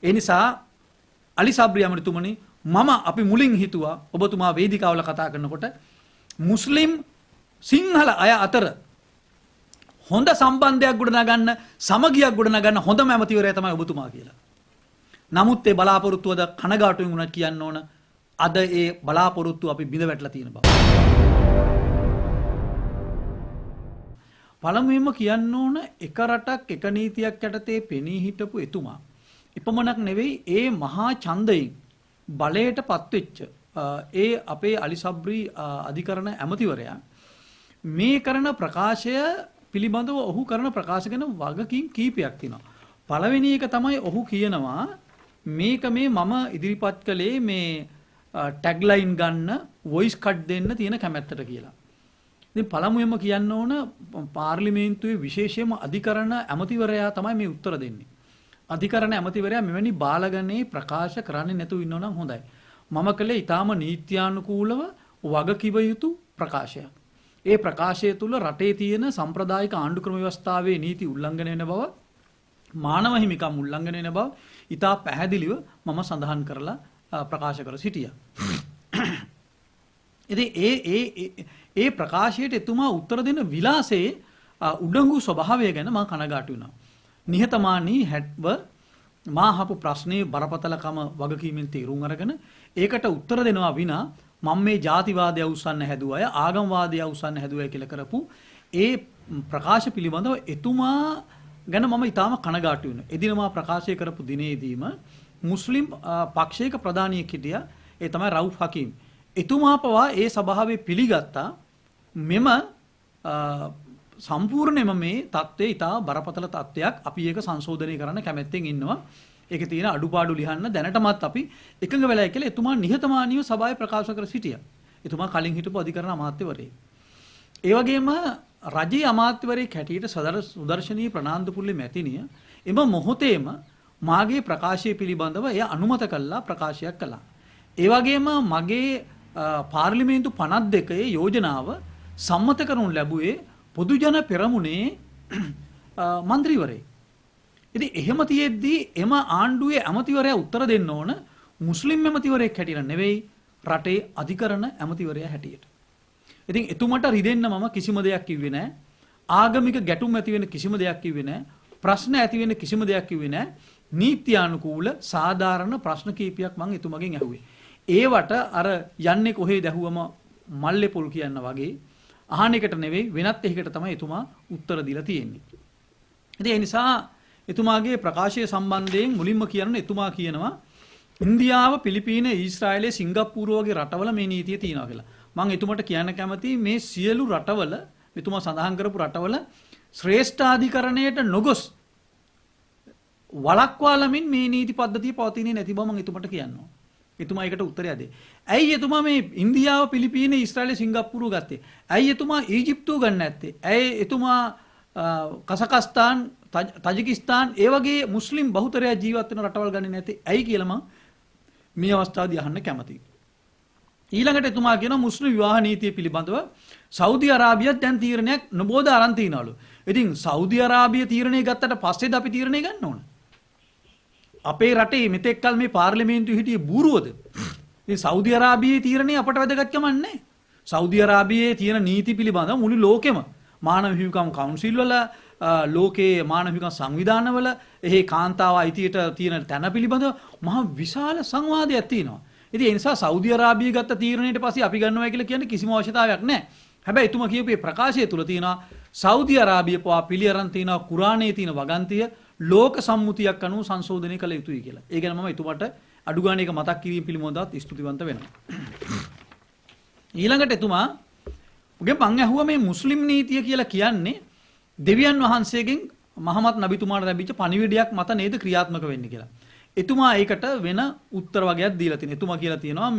ඒ නිසා අලි සබ්රි අමරතුමනි මම අපි මුලින් හිතුවා ඔබතුමා වේදිකාවල කතා කරනකොට මුස්ලිම් සිංහල අය අතර හොඳ සම්බන්ධයක් ගොඩනගන්න සමගියක් ගොඩනගන්න හොඳම ඇමතිවරයා තමයි ඔබතුමා කියලා. නමුත් ඒ බලාපොරොත්තුවද කනගාටුවෙන් උනත් කියන්න ඕන අද ඒ බලාපොරොත්තු අපි බිඳ වැටලා තියෙන බව. පළමුවෙන්ම කියන්න ඕන එක රටක් එක නීතියක් යටතේ පෙනී හිටපු එතුමා. එපමණක් නෙවෙයි ඒ මහා ඡන්දයෙන් බලයට පත්වෙච්ච ඒ අපේ අලි සබ්රි අධිකරණ ඇමතිවරයා මේ කරන ප්‍රකාශය පිළිබඳව ඔහු කරන ප්‍රකාශ ගැන වගකීම් කීපයක් තියෙනවා. පළවෙනි එක තමයි ඔහු කියනවා මේක මේ මම ඉදිරිපත් කළේ මේ ටැග්ලයින් ගන්න වොයිස් කට් දෙන්න තියෙන කැමැත්තට කියලා. ඉතින් පළමුවෙන්ම කියන්න ඕන පාර්ලිමේන්තුවේ විශේෂයෙන්ම අධිකරණ ඇමතිවරයා තමයි මේ උත්තර දෙන්නේ. අධිකරණ ඇමතිවරයා මෙවැනි බාලගණේ ප්‍රකාශ කරන්නේ නැතුව ඉන්නව නම් හොඳයි. මම කළේ ඊටාම නීත්‍යානුකූලව වගකිව යුතු ප්‍රකාශයක්. ඒ ප්‍රකාශය තුළ රටේ තියෙන සම්ප්‍රදායික ආණ්ඩුක්‍රම ව්‍යවස්ථාවේ නීති උල්ලංඝනය වෙන බව, මානව හිමිකම් උල්ලංඝනය වෙන බව ඊටා පැහැදිලිව මම සඳහන් කරලා ප්‍රකාශ කර සිටියා. ඉතින් ඒ ප්‍රකාශයට එතුමා උත්තර දෙන විලාසයේ උඩඟු ස්වභාවය ගැන මම කනගාටු වෙනවා. නිහතමානී හැට්ව මාහපු ප්‍රශ්නේ බරපතලකම වගකීමෙන් තීරුම් අරගෙන ඒකට උත්තර දෙනවා විනා මම මේ ජාතිවාදය අවසන් හැදුවය ආගම්වාදය අවසන් හැදුවය කියලා කරපු ඒ ප්‍රකාශ පිළිබඳව එතුමා ගැන මම ඊටාම කනගාටු වෙනවා. එදින මා ප්‍රකාශය කරපු දිනේදීම මුස්ලිම් පක්ෂයක ප්‍රධානියෙක් හිටියා. ඒ තමයි රවුෆ් හකීම්. එතුමා පවා ඒ සභාවේ පිළිගත්තා මෙම සම්පූර්ණයෙන්ම මේ தත්ත්වය ඊටා බරපතල තත්ත්වයක්. අපි ඒක සංශෝධනය කරන්න කැමැත්තෙන් ඉන්නවා. ඒකේ තියෙන අඩුපාඩු ලියන්න දැනටමත් අපි එකඟ වෙලා කියලා එතුමා නිහතමානීව සභාවේ ප්‍රකාශ කර සිටියා. එතුමා කලින් හිටපු අධිකරණ අමාත්‍යවරයෙක්. ඒ වගේම රජයේ අමාත්‍යවරයෙක් හැටියට සුදර්ශනී ප්‍රනාන්දුපුල්ලේ මැතිණිය එම මොහොතේම මාගේ ප්‍රකාශය පිළිබඳව එය අනුමත කළා ප්‍රකාශයක් කළා. ඒ වගේම මගේ පාර්ලිමේන්තු 52 යෝජනාව සම්මත කරනු ලැබුවේ පොදුජන පෙරමුණේ മന്ത്രിවරයෙක්. ඉතින් එහෙම තියෙද්දී එම ආණ්ඩුවේ ඇමතිවරයා උත්තර දෙන්න ඕන මුස්ලිම් ඇමතිවරයෙක් හැටියට නෙවෙයි රටේ අධිකරණ ඇමතිවරයා හැටියට. ඉතින් එතුමට රිදෙන්න මම කිසිම දෙයක් කිව්වේ නැහැ. ආගමික ගැටුම් ඇති වෙන කිසිම දෙයක් කිව්වේ නැහැ. ප්‍රශ්න ඇති වෙන කිසිම දෙයක් කිව්වේ නැහැ. නීත්‍යානුකූල සාධාරණ ප්‍රශ්න කීපයක් මම එතුමගෙන් ඇහුවේ. ඒවට අර යන්නේ කොහෙද ඇහුවම මල්ලේ පොල් කියන්න වගේ අහන එකට නෙවෙයි වෙනත් එකකට තමයි එතුමා උත්තර දීලා තියෙන්නේ. ඉතින් ඒ නිසා එතුමාගේ ප්‍රකාශය සම්බන්ධයෙන් මුලින්ම කියන්න එතුමා කියනවා ඉන්දියාව, පිලිපීන, ඊශ්‍රායලය, සිංගප්පූරුව වගේ රටවල මේ නීතිය තියෙනවා කියලා. මම එතුමට කියන්න කැමතියි මේ සියලු රටවල එතුමා සඳහන් කරපු රටවල ශ්‍රේෂ්ඨාධිකරණයට නොගොස් වළක්වාලමින් මේ නීති පද්ධතිය පවතින්නේ නැති බව මම එතුමට කියනවා. එතුමා ඒකට උත්තරය දෙයි. ඇයි එතුමා මේ ඉන්දියාව, පිලිපීන, ඊශ්‍රායලය, සිංගප්පූරුව ගත්තේ? ඇයි එතුමා ඊජිප්තුව ගන්න නැත්තේ? ඇයි එතුමා කසකස්තාන්, තජිකිස්තාන් ඒ වගේ මුස්ලිම් බහුතරය ජීවත් වෙන රටවල් ගන්නේ නැත්තේ? ඇයි කියලා මම මේ අවස්ථාවේදී අහන්න කැමතියි. ඊළඟට එතුමා කියනවා මුස්ලිම් විවාහ නීතිය පිළිබඳව සෞදි අරාබියත් දැන් තීරණයක් නොබෝද අරන් තියනවලු. ඉතින් සෞදි අරාබිය තීරණය ගත්තට පස්සේද අපි තීරණය ගන්න ඕන? අපේ රටේ මෙතෙක් කල මේ පාර්ලිමේන්තුවේ හිටියේ බූරුවද? ඉතින් සෞදි අරාබියේ තීරණය අපට වැදගත්කම නැහැ. සෞදි අරාබියේ තියෙන නීති පිළිබඳව මුළු ලෝකෙම මානව හිමිකම් කවුන්සිල් වල ලෝකයේ මානව හිමිකම් සංවිධානවල එහි කාන්තාව අයිතියට තියෙන තැන පිළිබඳව මහා විශාල සංවාදයක් තියෙනවා. ඉතින් ඒ නිසා සෞදි අරාබිය ගත්ත තීරණයට පස්සේ අපි ගන්නවා කියලා කියන්නේ කිසිම අවශ්‍යතාවයක් නැහැ. හැබැයි එතුමා කියපු මේ ප්‍රකාශය තුල තියෙනවා සෞදි අරාබිය පවා පිළිඅරන් තියෙනවා කුරානයේ තියෙන වගන්තිය ලෝක සම්මුතියක් අනුව සංශෝධනය කළ යුතුයි කියලා. ඒ ගැන මම එතුමාට අඩු ගානේ එක මතක් කිරීම පිළිබඳවත් ස්තුතිවන්ත වෙනවා. ඊළඟට එතුමා උගේ මං ඇහුවා මේ මුස්ලිම් නීතිය කියලා කියන්නේ දෙවියන් වහන්සේගෙන් මහමත් නබිතුමාට ලැබිච්ච පණිවිඩයක් මත නේද ක්‍රියාත්මක වෙන්නේ කියලා. එතුමා ඒකට වෙන උත්තර වගේක් දීලා තියෙනවා. එතුමා කියලා තියෙනවා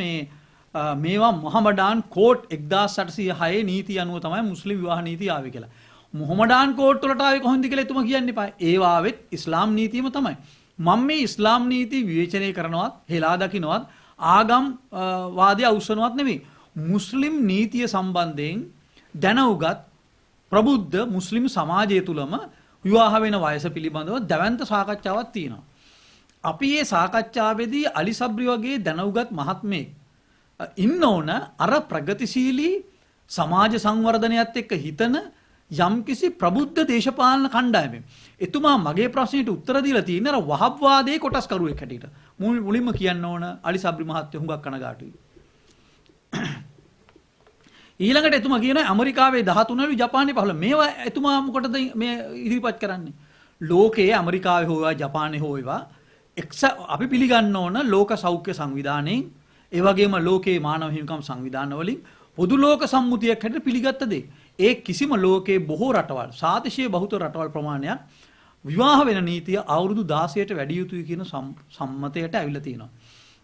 මේවා මොහමඩාන් කෝඩ් 1806 නීතිය අනුව තමයි මුස්ලිම් විවාහ නීතිය ආවේ කියලා. මොහමඩාන් කෝඩ් වලට ආවේ කොහොමද කියලා එතුමා කියන්න එපා. ඒවා ආවෙත් ඉස්ලාම් නීතියම තමයි. මම මේ ඉස්ලාම් නීති විවේචනය කරනවත් හෙලා දකින්නවත් ආගම් වාදය අවසනවත් නෙවෙයි. මුස්ලිම් නීතිය සම්බන්ධයෙන් දැනුගත් ප්‍රබුද්ධ මුස්ලිම් සමාජය තුලම විවාහ වෙන වයස පිළිබඳව දැවැන්ත සාකච්ඡාවක් තියෙනවා. අපි මේ සාකච්ඡාවේදී අලි සබ්රි වගේ දැනුගත් මහත්මයෙක් ඉන්න ඕන අර ප්‍රගතිශීලී සමාජ සංවර්ධනයත් එක්ක හිතන යම්කිසි ප්‍රබුද්ධ දේශපාලන කණ්ඩායමක්. එතුමා මගේ ප්‍රශ්නෙට උත්තර දීලා තියෙන අර වහබ්වාදයේ කොටස් කරුවෙක් හැටියට. මුලින්ම කියන්න ඕන අලි සබ්රි මහත්තයා හුඟක් කනගාටුයි. ඊළඟට එතුමා කියනවා ඇමරිකාවේ 13ලු ජපානයේ 15. මේවා එතුමා මොකටද මේ ඉදිරිපත් කරන්නේ? ලෝකයේ ඇමරිකාවේ හෝ ජපානයේ හෝ ඒවා අපි පිළිගන්න ඕන ලෝක සෞඛ්‍ය සංවිධානයෙන් ඒ වගේම ලෝකයේ මානව හිමිකම් සංවිධාන වලින් පොදු ලෝක සම්මුතියක් හැටියට පිළිගත්ත දේ. ඒ කිසිම ලෝකයේ බොහෝ රටවල් සාතිශය බහුතර රටවල් ප්‍රමාණයක් විවාහ වෙන නීතිය අවුරුදු 16ට වැඩි යුතුයි කියන සම්මතයට ඇවිල්ලා තියෙනවා.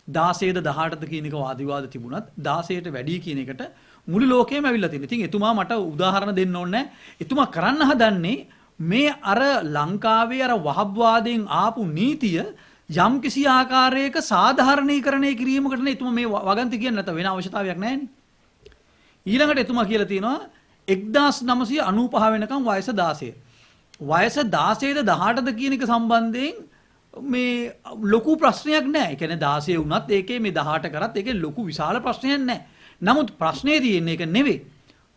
16ද 18ද කියන එක වාදිවාද තිබුණත් 16ට වැඩි කියන එකට මුළු ලෝකෙම ඇවිල්ලා තියෙනවා. ඉතින් එතුමා මට උදාහරණ දෙන්න ඕනේ නැහැ. එතුමා කරන්න හදන්නේ මේ අර ලංකාවේ අර වහබ්වාදයෙන් ආපු නීතිය යම් කිසි ආකාරයක සාධාරණීකරණය කිරීමකට නේ එතුමා මේ වගන්ති කියන්නේ නැත වෙන අවශ්‍යතාවයක් නැහැනේ. ඊළඟට එතුමා කියලා තියෙනවා 1995 වෙනකම් වයස 16. වයස 16ද 18ද කියන එක සම්බන්ධයෙන් මේ ලොකු ප්‍රශ්නයක් නැහැ. ඒ කියන්නේ 16 වුණත් ඒකේ මේ 18 කරත් ඒකේ ලොකු විශාල ප්‍රශ්නයක් නැහැ. නමුත් ප්‍රශ්නේ තියෙන්නේ ඒක නෙවෙයි.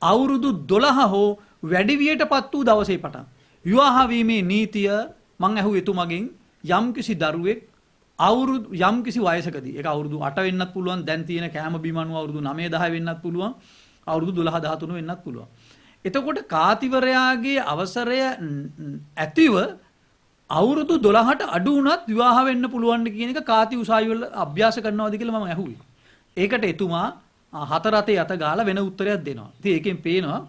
අවුරුදු 12 හෝ වැඩි වියටපත් වූ දවසේ පටන් විවාහ වීමේ නීතිය මම ඇහුවේ එතුමගෙන් යම්කිසි දරුවෙක් අවුරුදු යම්කිසි වයසකදී ඒක අවුරුදු 8 වෙන්නත් පුළුවන් දැන් තියෙන කෑම බීම අනුව අවුරුදු 9 10 වෙන්නත් පුළුවන් අවුරුදු 12 13 වෙන්නත් පුළුවන්. එතකොට කාතිවරයාගේ අවසරය ඇතිව අවුරුදු 12ට අඩු වුණත් විවාහ වෙන්න පුළුවන් කියන එක කාති උසාවි වල අභ්‍යාස කරනවාද කියලා මම ඇහුවේ. ඒකට එතුමා හතර අතේ අත ගාලා වෙන උත්තරයක් දෙනවා. ඉතින් ඒකෙන් පේනවා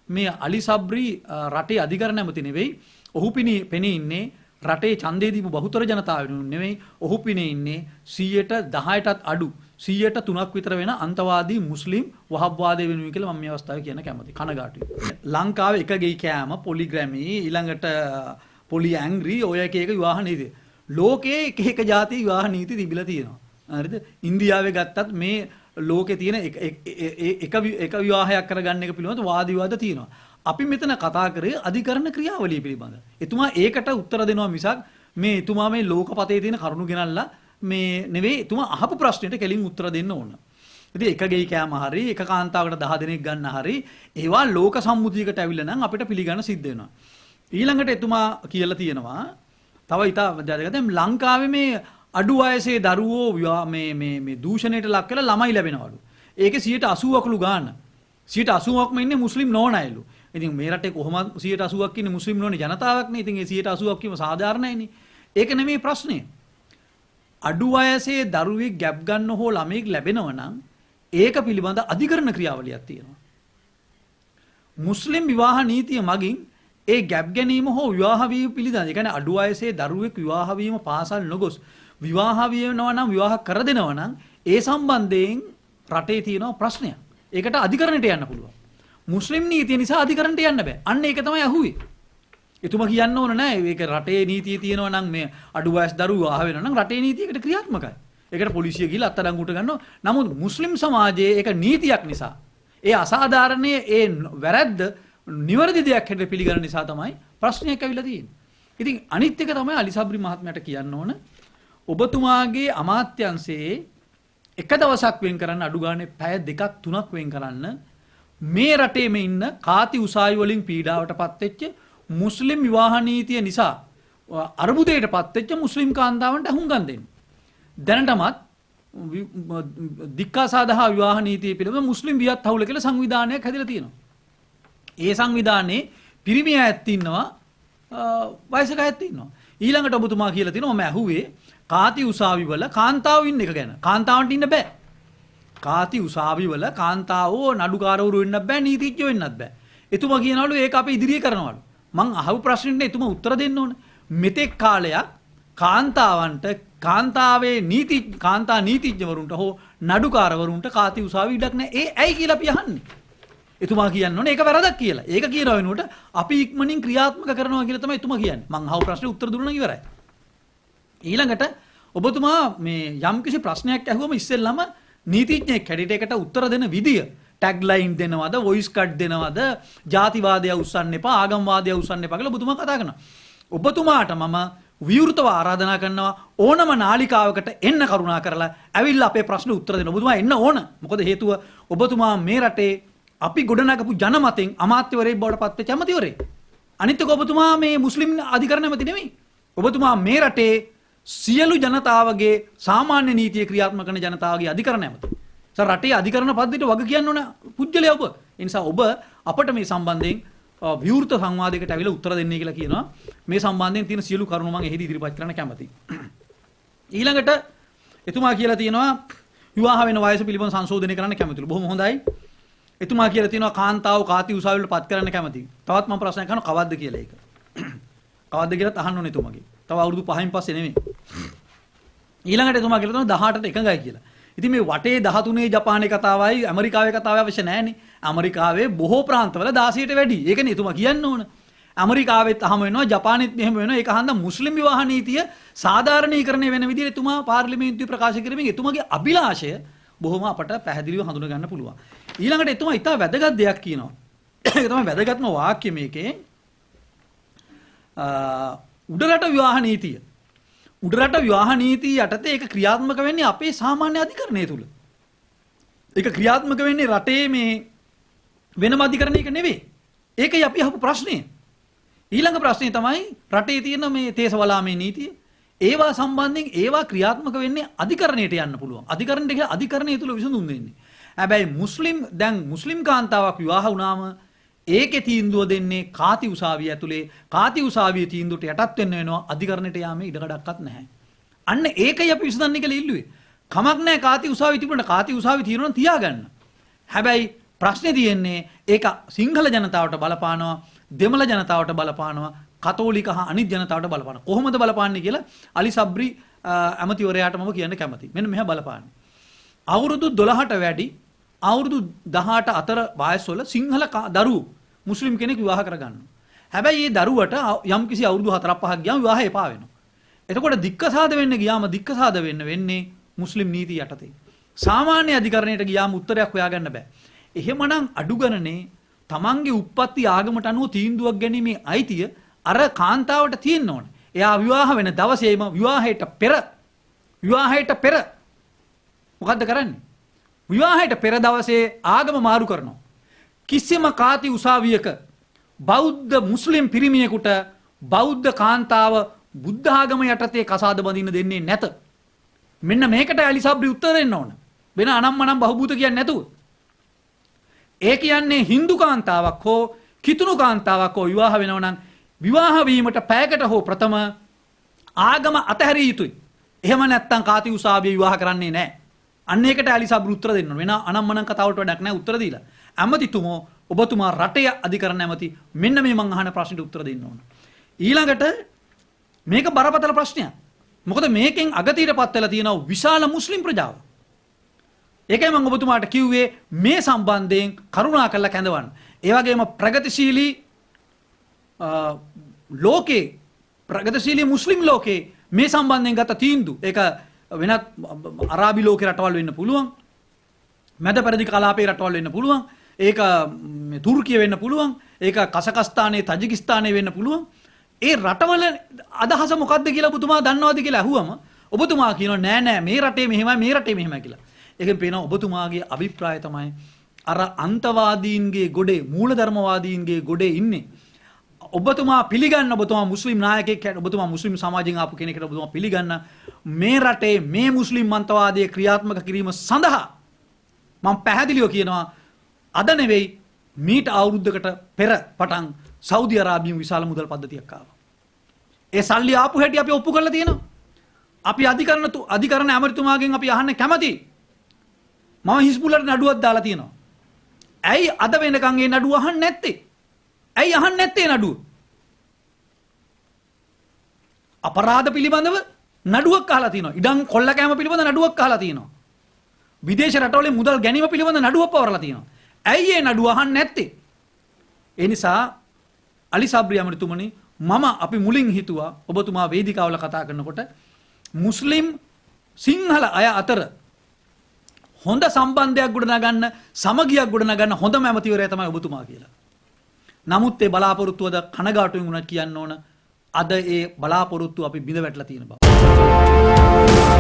මේ අලි සබ්රි රටේ අධිකරණ ඇමති නෙවෙයි. ඔහු පෙනී ඉන්නේ රටේ ඡන්දේ දීපු බහුතර ජනතාව වෙනුවෙන් නෙවෙයි. ඔහු පෙනී ඉන්නේ 10%ටත් අඩු 103ක් විතර වෙන අන්තවාදී මුස්ලිම් වහබ්වාදය වෙනුවෙන් කියලා මම මේ අවස්ථාවේ කියන්න කැමතියි. කනගාටුයි. ලංකාවේ එක ගෙයි කෑම පොලිග්‍රැමි ඊළඟට පොලි ඇංග්‍රි ඔය එක විවාහ නීති. ලෝකයේ එක ජාති විවාහ නීති තිබිලා තියෙනවා. හරිද? ඉන්දියාවේ ගත්තත් මේ ලෝකේ තියෙන එක විවාහයක් කරගන්න එක පිළිබඳව වාද විවාද තියෙනවා. අපි මෙතන කතා කරේ අධිකරණ ක්‍රියාවලිය පිළිබඳ. එතුමා ඒකට උත්තර දෙනවා මිසක් මේ එතුමා මේ ලෝකපතේ තියෙන කරුණු ගෙනල්ලා මේ නෙවෙයි එතුමා අහපු ප්‍රශ්නෙට කෙලින් උත්තර දෙන්න ඕන. ඉතින් එක ගෙයි කෑම හරි එක කාන්තාවකට 10 දෙනෙක් ගන්න හරි ඒවා ලෝක සම්මුතියකට ඇවිල්ලා නම් අපිට පිළිගන්න සිද්ධ වෙනවා. ඊළඟට එතුමා කියලා තියෙනවා තව ඉතා දැන් ලංකාවේ මේ අඩු වයසේ දරුවෝ මේ දූෂණයට ලක් වෙලා ළමයි ලැබෙනවලු. ඒකේ 80%කලු ගන්න. 80%ක්ම ඉන්නේ මුස්ලිම් නොවන අයලු. ඉතින් මේ රටේ කොහොමද 80%ක් ඉන්නේ මුස්ලිම් නොවන ජනතාවක් නේ. ඉතින් ඒ 80%ක් කීම සාධාරණයිනේ. ඒක නෙමෙයි ප්‍රශ්නේ. අඩු වයසේ දරුවෙක් ගැප් ගන්න හෝ ළමෙක් ලැබෙනව නම් ඒක පිළිබඳ අධිකරණ ක්‍රියාවලියක් තියෙනවා. මුස්ලිම් විවාහ නීතිය මගින් ඒ ගැප් ගැනීම හෝ විවාහ වීම පිළිබඳ ඒ කියන්නේ අඩු වයසේ දරුවෙක් විවාහ වීම පාසල් නොගොස් විවාහ වෙනවා නම් විවාහ කර දෙනවා නම් ඒ සම්බන්ධයෙන් රටේ තියෙන ප්‍රශ්නයක්. ඒකට අධිකරණයට යන්න පුළුවන්. මුස්ලිම් නීතිය නිසා අධිකරණයට යන්න බෑ. අන්න ඒක තමයි අහුවේ. එතුමා කියන්න ඕන නෑ මේක රටේ නීතිය තියෙනවා නම් මේ අඩු වයස් දරුවෝ ආහ වෙනවා නම් රටේ නීතියකට ක්‍රියාත්මකයි. ඒකට පොලිසිය ගිහලා අත්අඩංගුවට ගන්නවා. නමුත් මුස්ලිම් සමාජයේ ඒක නීතියක් නිසා ඒ අසාධාරණයේ ඒ වැරද්ද නිවැරදි දෙයක් හැටියට පිළිගන්න නිසා තමයි ප්‍රශ්නයක් ඇවිල්ලා තියෙන්නේ. ඉතින් අනිත් එක තමයි අලි සබ්රි මහත්මයාට කියන්න ඕන ඔබතුමාගේ අමාත්‍යංශයේ එක දවසක් වෙන් කරන්න අඩු ගානේ පැය 2ක් 3ක් වෙන් කරන්න මේ රටේම ඉන්න කාති උසාවි වලින් පීඩාවටපත් වෙච්ච මුස්ලිම් විවාහ නීතිය නිසා අර්බුදයටපත් වෙච්ච මුස්ලිම් කාන්තාවන්ට හුඟන් දෙන්න. දැනටමත් දික්කාසාදහා විවාහ නීතිය පිළිබඳ මුස්ලිම් වියත් හවුල කියලා සංවිධානයක් හැදිලා තියෙනවා. ඒ සංවිධානයේ පිරිමි අයත් ඉන්නවා වයසක අයත් ඉන්නවා. ඊළඟට ඔබතුමා කියලා තියෙනවා මම ඇහුවේ කාති උසාවි වල කාන්තාවෝ ඉන්න එක ගැන. කාන්තාවන්ට ඉන්න බෑ. කාති උසාවි වල කාන්තාවෝ නඩුකාරවරු වෙන්නත් බෑ නීතිඥයෝ වෙන්නත් බෑ. එතුමා කියනවලු ඒක අපි ඉදිරියේ කරනවලු. මං අහපු ප්‍රශ්නෙට එතුමා උත්තර දෙන්න ඕන. මෙතෙක් කාලයක් කාන්තාවන්ට කාන්තාවේ කාන්තා නීතිඥවරුන්ට හෝ නඩුකාරවරුන්ට කාති උසාවි ඉඩක් නැහැ. ඒ ඇයි කියලා අපි අහන්නේ. එතුමා කියන්න ඕනේ ඒක වැරදක් කියලා. ඒක කියනවා වෙනුවට අපි ඉක්මනින් ක්‍රියාත්මක කරනවා කියලා තමයි එතුමා කියන්නේ. මං අහපු ප්‍රශ්නෙට උත්තර දුන්නා ඉවරයි. ඊළඟට ඔබතුමා මේ යම්කිසි ප්‍රශ්නයක් අහුවම ඉස්සෙල්ලාම නීතිඥයෙක් හැටියට ඒකට උත්තර දෙන විදිය ටැග් ලයින් දෙනවද වොයිස් කට් දෙනවද ජාතිවාදය උස්සන්න එපා ආගම්වාදය උස්සන්න එපා කියලා ඔබතුමා කතා කරනවා. ඔබතුමාට මම විවෘතව ආරාධනා කරනවා ඕනම නාලිකාවකට එන්න කරුණා කරලා ඇවිල්ලා අපේ ප්‍රශ්න උත්තර දෙන්න. ඔබතුමා එන්න ඕන. මොකද හේතුව ඔබතුමා මේ රටේ අපි ගොඩනගපු ජනමතෙන් අමාත්‍යවරයෙක් බවට පත් වෙච්ච ඇමතිවරයෙක්. අනිත් එක ඔබතුමා මේ මුස්ලිම් අධිකරණ ඇමති නෙමෙයි. ඔබතුමා මේ රටේ සියලු ජනතාවගේ සාමාන්‍ය නීතිය ක්‍රියාත්මක කරන ජනතාවගේ අධිකරණ ඇමති. රටේ අධිකරණ පද්ධතියට වග කියන්න ඕන පුජ්‍යලයා ඔබ. ඒ නිසා ඔබ අපට මේ සම්බන්ධයෙන් විවෘත සංවාදයකට ඇවිල්ලා උත්තර දෙන්නයි කියලා කියනවා. මේ සම්බන්ධයෙන් තියෙන සියලු කරුණු මම එහිදී ඉදිරිපත් කරන්න කැමතියි. ඊළඟට එතුමා කියලා තියෙනවා විවාහ වෙන වයස පිළිබඳ සංශෝධනය කරන්න කැමතිලු. බොහොම හොඳයි. එතුමා කියලා තියෙනවා කාන්තාව කාති උසාවියට පත් කරන්න කැමතියි. තවත් මම ප්‍රශ්නයක් අහනවා කවද්ද කියලා ඒක. කවද්ද කියලාත් අහන්න ඕනේ එතුමාගේ. තව අවුරුදු 5න් පස්සේ නෙමෙයි. ඊළඟට එතුමා කියලා තියෙනවා 18ට එකඟයි කියලා. ඉතින් මේ වටේ 13 ජපානයේ කතාවයි ඇමරිකාවේ කතාවයි අවශ්‍ය නැහැනේ. ඇමරිකාවේ බොහෝ ප්‍රාන්තවල 16ට වැඩි. ඒකනේ එතුමා කියන්න ඕන. ඇමරිකාවෙත් අහම වෙනවා ජපානෙත් මෙහෙම වෙනවා. ඒක හන්ද මුස්ලිම් විවාහ නීතිය සාධාරණීකරණය වෙන විදිහට එතුමා පාර්ලිමේන්තුවේ ප්‍රකාශ කරමින් එතුමාගේ අභිලාෂය බොහොම අපට පැහැදිලිව හඳුනා ගන්න පුළුවන්. ඊළඟට එතුමා ඉතා වැදගත් දෙයක් කියනවා. ඒක තමයි වැදගත්ම වාක්‍ය මේකේ. උඩරට විවාහ නීතිය. උඩරට විවාහ නීතිය යටතේ ඒක ක්‍රියාත්මක වෙන්නේ අපේ සාමාන්‍ය අධිකරණය තුල. ඒක ක්‍රියාත්මක වෙන්නේ රටේ මේ වෙනම අධිකරණයක නෙවෙයි. ඒකයි අපි අහපු ප්‍රශ්නය. ඊළඟ ප්‍රශ්නේ තමයි රටේ තියෙන මේ තේසවලාමේ නීතිය. ඒවා සම්බන්ධයෙන් ඒවා ක්‍රියාත්මක වෙන්නේ අධිකරණයට යන්න පුළුවන්. අධිකරණයට කියලා අධිකරණය තුල විසඳුම් දෙන්නේ. හැබැයි මුස්ලිම් කාන්තාවක් විවාහ වුණාම ඒකේ තීන්දුව දෙන්නේ කාති උසාවිය ඇතුලේ. කාති උසාවියේ තීන්දුවට යටත් වෙන්න වෙනවා. අධිකරණයට යාමේ ඉඩකඩක්වත් නැහැ. අන්න ඒකයි අපි විසඳන්නේ කියලා ඉල්ලුවේ. කමක් නැහැ කාති උසාවිය තිබුණා. කාති උසාවිය తీරන තියාගන්න. හැබැයි ප්‍රශ්නේ තියෙන්නේ ඒක සිංහල ජනතාවට බලපානවා, දෙමළ ජනතාවට බලපානවා, කතෝලික හා අනිත් ජනතාවට බලපානවා. කොහොමද බලපාන්නේ කියලා අලි සබ්රි ඇමතිවරයාට මම කියන්න කැමතියි. මෙන්න මෙහෙම බලපාන්නේ. අවුරුදු 12ට වැඩි අවුරුදු 18 අතර වයස්වල සිංහල දරුවෝ මුස්ලිම් කෙනෙක් විවාහ කරගන්නවා. හැබැයි මේ දරුවට යම්කිසි අවුරුදු 4-5ක් ගියාම විවාහය එපා වෙනවා. එතකොට දික්කසාද වෙන්න ගියාම දික්කසාද වෙන්නේ මුස්ලිම් නීතිය යටතේ. සාමාන්‍ය අධිකරණයට ගියාම උත්තරයක් හොයාගන්න බෑ. එහෙමනම් අඩු ගණනේ තමන්ගේ උප්පත්ති ආගමට අනුව තීන්දුවක් ගැනීමේ අයිතිය අර කාන්තාවට තියෙන්න ඕනේ. එයා විවාහ වෙන දවසේම විවාහයට පෙර මොකද්ද කරන්නේ? විවාහයට පෙර දවසේ ආගම මාරු කරනවා. කිසිම කාති උසාවියක බෞද්ධ මුස්ලිම් පිරිමියෙකුට බෞද්ධ කාන්තාව බුද්ධ ආගම යටතේ කසාද බඳින්න දෙන්නේ නැත. මෙන්න මේකට ඇලිසබ්රි උත්තර දෙන්න ඕන. වෙන අනම්මනම් බහූබූත කියන්නේ නැතුව. ඒ කියන්නේ Hindu කාන්තාවක් හෝ කිතුණු කාන්තාවක් හෝ විවාහ වෙනවා නම් විවාහ වීමට පැයකට හෝ ප්‍රථම ආගම අතහැරිය යුතුයි. එහෙම නැත්නම් කාති උසාවිය විවාහ කරන්නේ නැහැ. අන්න ඒකට ඇලිසබ්රි උත්තර දෙන්න ඕන. වෙන අනම්මනම් කතාවට වැඩක් නැහැ උත්තර දීලා. ඇමතිතුමෝ ඔබතුමා රටේ අධිකරණ ඇමති මෙන්න මේ මං අහන ප්‍රශ්නෙට උත්තර දෙන්න ඕන. ඊළඟට මේක බරපතල ප්‍රශ්නයක්. මොකද මේකෙන් අගතියටපත් වෙලා තියෙනවා විශාල මුස්ලිම් ප්‍රජාව. ඒකයි මම ඔබතුමාට කිව්වේ මේ සම්බන්ධයෙන් කරුණා කරලා කැඳවන්න. ඒ වගේම ප්‍රගතිශීලී ලෝකේ ප්‍රගතිශීලී මුස්ලිම් ලෝකේ මේ සම්බන්ධයෙන් ගත තීන්දුව ඒක වෙනත් අරාබි ලෝකේ රටවල් වෙන්න පුළුවන්. මැද පෙරදි කලාපේ රටවල් වෙන්න පුළුවන්. ඒක තුර්කිය වෙන්න පුළුවන්. ඒක කසකස්තානයේ තජිකිස්තානයේ වෙන්න පුළුවන්. ඒ රටවල අදහස මොකද්ද කියලා ඔබතුමා දන්නවද කියලා අහුවම ඔබතුමා කියනවා නෑ මේ රටේ මෙහෙමයි මේ රටේ මෙහෙමයි කියලා. ඒකෙන් පේනවා ඔබතුමාගේ අභිප්‍රාය තමයි අර අන්තවාදීන්ගේ ගොඩේ මූලධර්මවාදීන්ගේ ගොඩේ ඉන්නේ. ඔබතුමා පිළිගන්න ඔබතුමා මුස්ලිම් නායකයෙක් ඔබතුමා මුස්ලිම් සමාජයෙන් ආපු කෙනෙක්ට ඔබතුමා පිළිගන්න මේ රටේ මේ මුස්ලිම් මන්තවාදයේ ක්‍රියාත්මක කිරීම සඳහා මම පැහැදිලිව කියනවා අද නෙවෙයි මීට අවුරුද්දකට පෙර පටන් සෞදි අරාබියෙන් විශාල මුදල් පද්ධතියක් ආවා. ඒ සල්ලි ආපු හැටි අපි ඔප්පු කරලා තියෙනවා. අපි අධිකරණ ඇමතිතුමාගෙන් අපි අහන්න කැමතියි. මම හිස්බුල්ලට නඩුවක් දාලා තියෙනවා. ඇයි අද වෙනකන් ඒ නඩුව අහන්නේ නැත්තේ? ඇයි අහන්නේ නැත්තේ නඩුව? අපරාධ පිළිබඳව නඩුවක් අහලා තියෙනවා. ඉඩම් කොල්ල කෑම පිළිබඳව නඩුවක් අහලා තියෙනවා. විදේශ රටවලින් මුදල් ගැනීම පිළිබඳව නඩුවක් පවරලා තියෙනවා. ඇයි ඒ නඩුව අහන්නේ නැත්තේ? ඒ නිසා අලි සබ්රි ඇමතිතුමනි අපි මුලින් හිතුවා ඔබතුමා වේදිකාවල කතා කරනකොට මුස්ලිම් සිංහල අය අතර හොඳ සම්බන්ධයක් ගොඩනගන්න සමගියක් ගොඩනගන්න හොඳම ඇමතිවරයා තමයි ඔබතුමා කියලා. නමුත් ඒ බලාපොරොත්තුවද කනගාටුවෙන් උනත් කියන්න ඕන අද ඒ බලාපොරොත්තු අපි බිඳ වැටලා තියෙන බව.